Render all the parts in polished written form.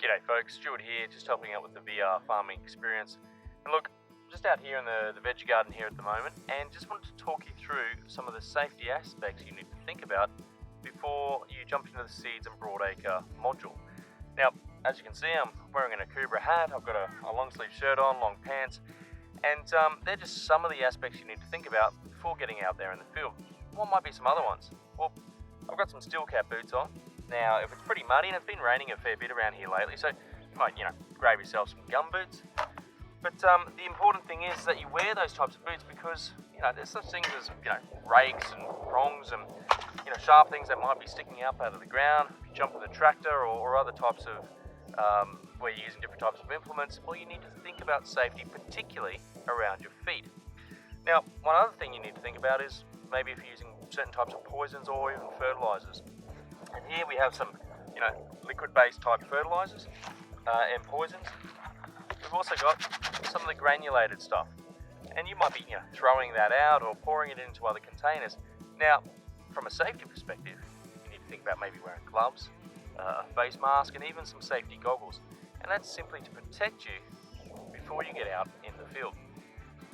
G'day folks, Stuart here, just helping out with the VR farming experience. And look, I'm just out here in the veggie garden here at the moment, and just wanted to talk you through some of the safety aspects you need to think about before you jump into the seeds and Broadacre module. Now, as you can see, I'm wearing an Akubra hat, I've got a long sleeve shirt on, long pants, and they're just some of the aspects you need to think about before getting out there in the field. What might be some other ones? Well, I've got some steel cap boots on. Now, if it's pretty muddy, and it's been raining a fair bit around here lately, so you might, grab yourself some gum boots. But the important thing is that you wear those types of boots because, there's such things as, rakes and prongs and, sharp things that might be sticking up out of the ground. If you jump with a tractor or other types of, where you're using different types of implements, well, you need to think about safety, particularly around your feet. Now, one other thing you need to think about is maybe if you're using certain types of poisons or even fertilizers. And here we have some, liquid-based type fertilizers and poisons. We've also got some of the granulated stuff. And you might be, throwing that out or pouring it into other containers. Now, from a safety perspective, you need to think about maybe wearing gloves, a face mask, and even some safety goggles. And that's simply to protect you before you get out in the field.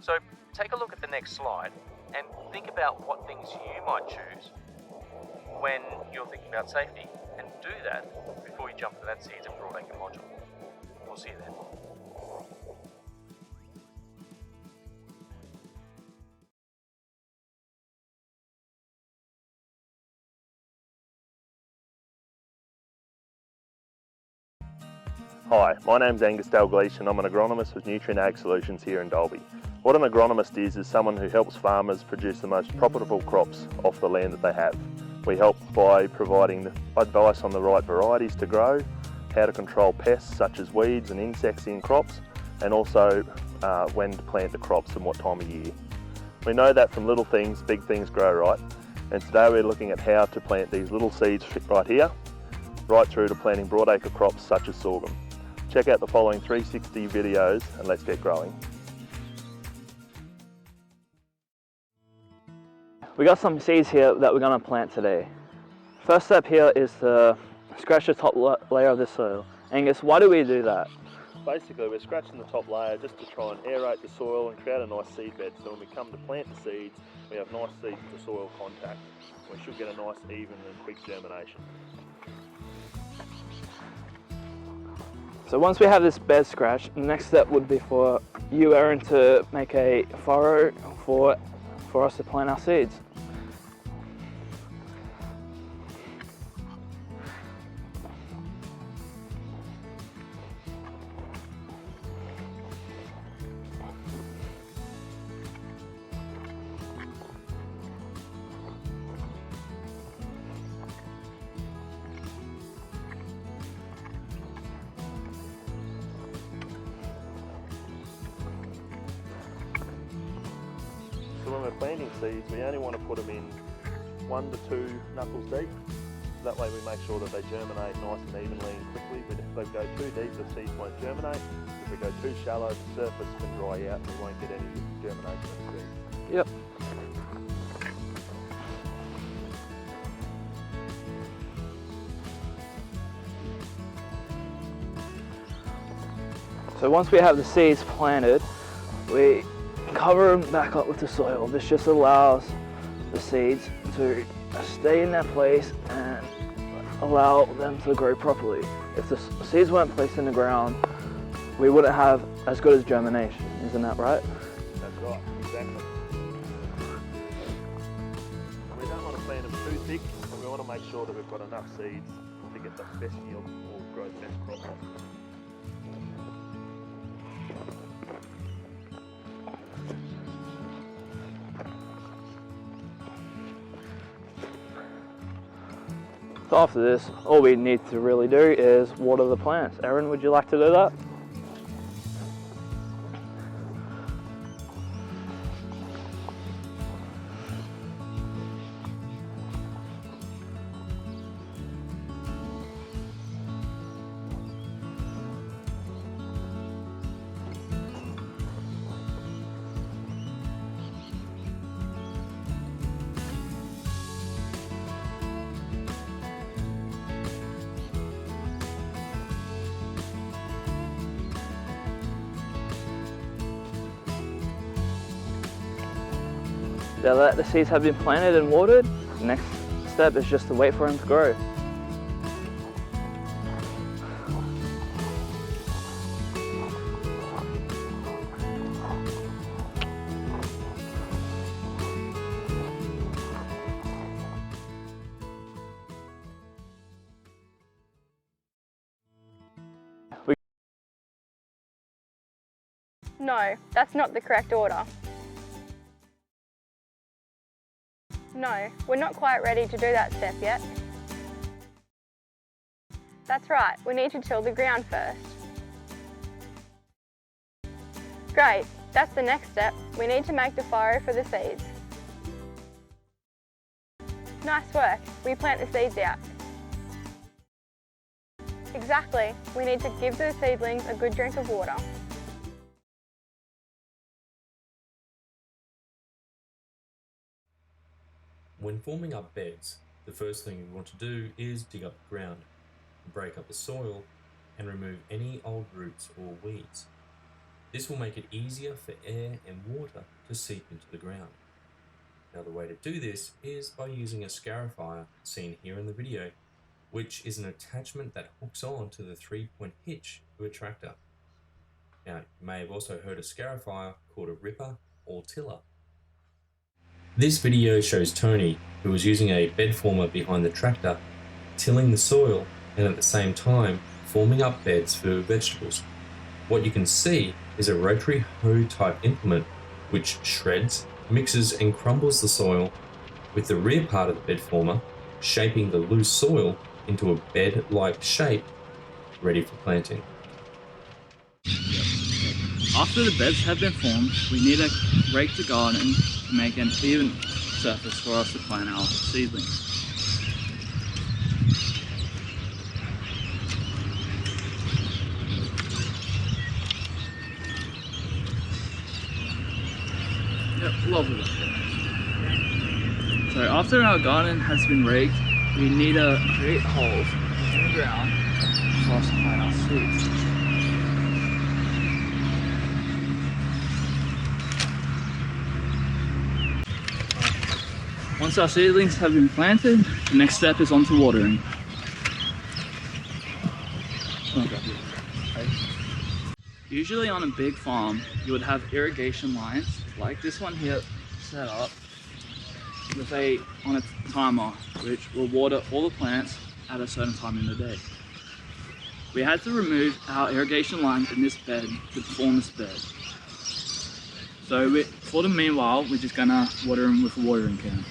So take a look at the next slide and think about what things you might choose when you're thinking about safety, and do that before you jump into that seeds and Broadacre module. We'll see you then. Hi, my name's Angus Dalgleish and I'm an agronomist with Nutrient Ag Solutions here in Dalby. What an agronomist is someone who helps farmers produce the most profitable crops off the land that they have. We help by providing advice on the right varieties to grow, how to control pests such as weeds and insects in crops, and also when to plant the crops and what time of year. We know that from little things, big things grow, right? And today we're looking at how to plant these little seeds right here, right through to planting broadacre crops such as sorghum. Check out the following 360 videos and let's get growing. We got some seeds here that we're going to plant today. First step here is to scratch the top layer of the soil. Angus, why do we do that? Basically, we're scratching the top layer just to try and aerate the soil and create a nice seed bed, so when we come to plant the seeds, we have nice seed to soil contact. We should get a nice even and quick germination. So once we have this bed scratched, the next step would be for you, Aaron, to make a furrow for us to plant our seeds. So when we're planting seeds, we only want to put them in 1 to 2 knuckles deep. That way we make sure that they germinate nice and evenly and quickly, but if they go too deep, the seeds won't germinate. If we go too shallow, the surface can dry out and we won't get any germination of the seeds. Yep. So once we have the seeds planted, we cover them back up with the soil. This just allows the seeds to stay in that place and allow them to grow properly. If the seeds weren't placed in the ground, we wouldn't have as good as germination. Isn't that right? That's right, exactly. We don't want to plant them too thick, but we want to make sure that we've got enough seeds to get the best yield or grow the best crop off. So after this, all we need to really do is water the plants. Aaron, would you like to do that? Now that the seeds have been planted and watered, the next step is just to wait for them to grow. No, that's not the correct order. No, we're not quite ready to do that step yet. That's right, we need to till the ground first. Great, that's the next step. We need to make the furrow for the seeds. Nice work, we plant the seeds out. Exactly, we need to give the seedlings a good drink of water. When forming up beds, the first thing you want to do is dig up the ground, break up the soil, and remove any old roots or weeds. This will make it easier for air and water to seep into the ground. Now the way to do this is by using a scarifier seen here in the video, which is an attachment that hooks on to the 3-point hitch of a tractor. Now you may have also heard a scarifier called a ripper or tiller. This video shows Tony, who was using a bed former behind the tractor, tilling the soil and at the same time forming up beds for vegetables. What you can see is a rotary hoe type implement which shreds, mixes and crumbles the soil, with the rear part of the bed former shaping the loose soil into a bed-like shape ready for planting. After the beds have been formed, we need to rake the garden to make an even surface for us to plant our seedlings. Yep, lovely. So after our garden has been raked, we need to create holes in the ground for us to plant our seeds. Once our seedlings have been planted, the next step is on to watering. Usually on a big farm, you would have irrigation lines like this one here set up with on a timer which will water all the plants at a certain time in the day. We had to remove our irrigation lines in this bed to form this bed. So for the meanwhile, we're just gonna water them with a watering can.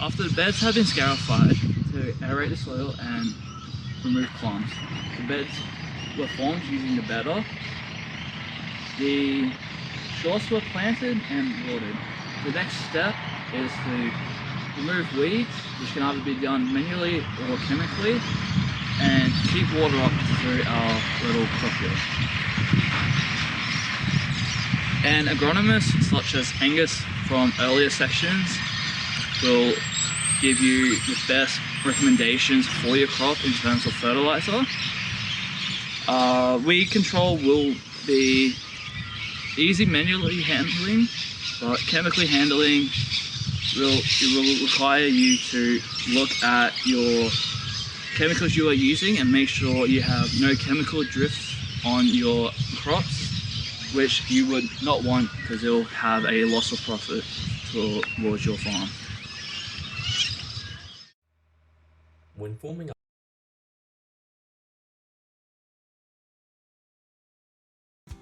After the beds have been scarified to aerate the soil and remove clumps, the beds were formed using the bedder. The shorts were planted and watered. The next step is to remove weeds, which can either be done manually or chemically, and keep water up through our little crop field. And agronomists such as Angus from earlier sections will give you the best recommendations for your crop in terms of fertilizer. Weed control will be easy manually handling, but chemically handling will require you to look at your chemicals you are using and make sure you have no chemical drifts on your crops, which you would not want because it will have a loss of profit towards your farm. When forming up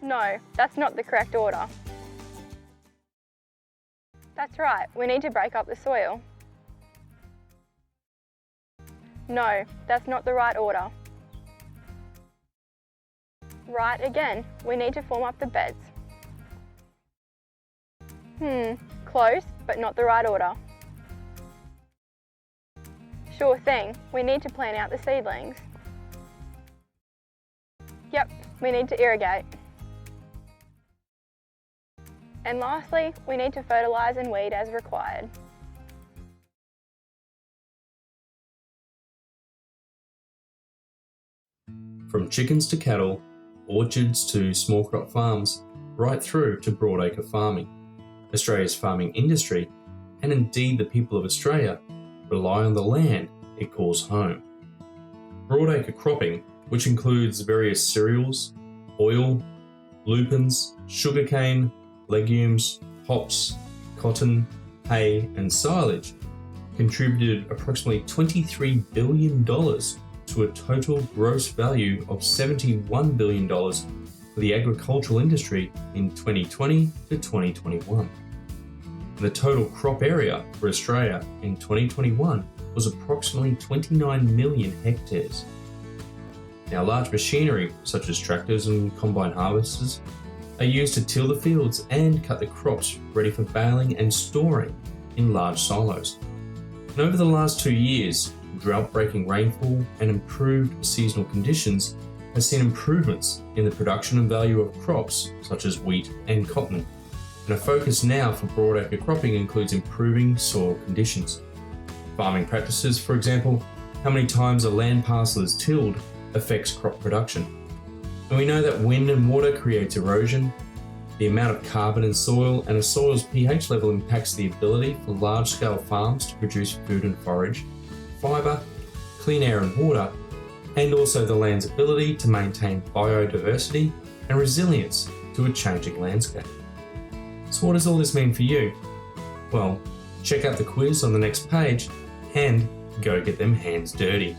No, that's not the correct order. That's right, we need to break up the soil. No, that's not the right order. Right again, we need to form up the beds. Close, but not the right order. Sure thing, we need to plant out the seedlings. Yep, we need to irrigate. And lastly, we need to fertilise and weed as required. From chickens to cattle, orchards to small crop farms, right through to broadacre farming. Australia's farming industry, and indeed the people of Australia, rely on the land it calls home. Broadacre cropping, which includes various cereals, oil, lupins, sugarcane, legumes, hops, cotton, hay and silage, contributed approximately $23 billion to a total gross value of $71 billion for the agricultural industry in 2020 to 2021. The total crop area for Australia in 2021 was approximately 29 million hectares. Now, large machinery such as tractors and combine harvesters are used to till the fields and cut the crops ready for baling and storing in large silos. And over the last 2 years, drought-breaking rainfall and improved seasonal conditions has seen improvements in the production and value of crops such as wheat and cotton. And a focus now for broadacre cropping includes improving soil conditions. Farming practices, for example, how many times a land parcel is tilled affects crop production. And we know that wind and water creates erosion, the amount of carbon in soil and a soil's pH level impacts the ability for large-scale farms to produce food and forage, fibre, clean air and water, and also the land's ability to maintain biodiversity and resilience to a changing landscape. So what does all this mean for you? Well, check out the quiz on the next page and go get them hands dirty.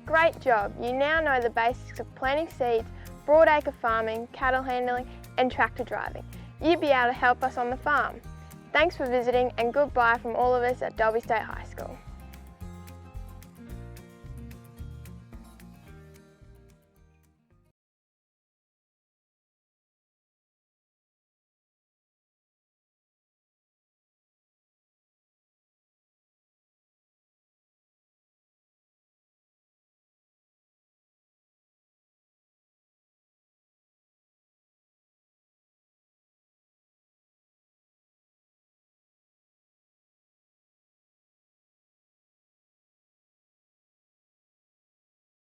Great job! You now know the basics of planting seeds, broadacre farming, cattle handling and tractor driving. You'd be able to help us on the farm. Thanks for visiting and goodbye from all of us at Dalby State High School.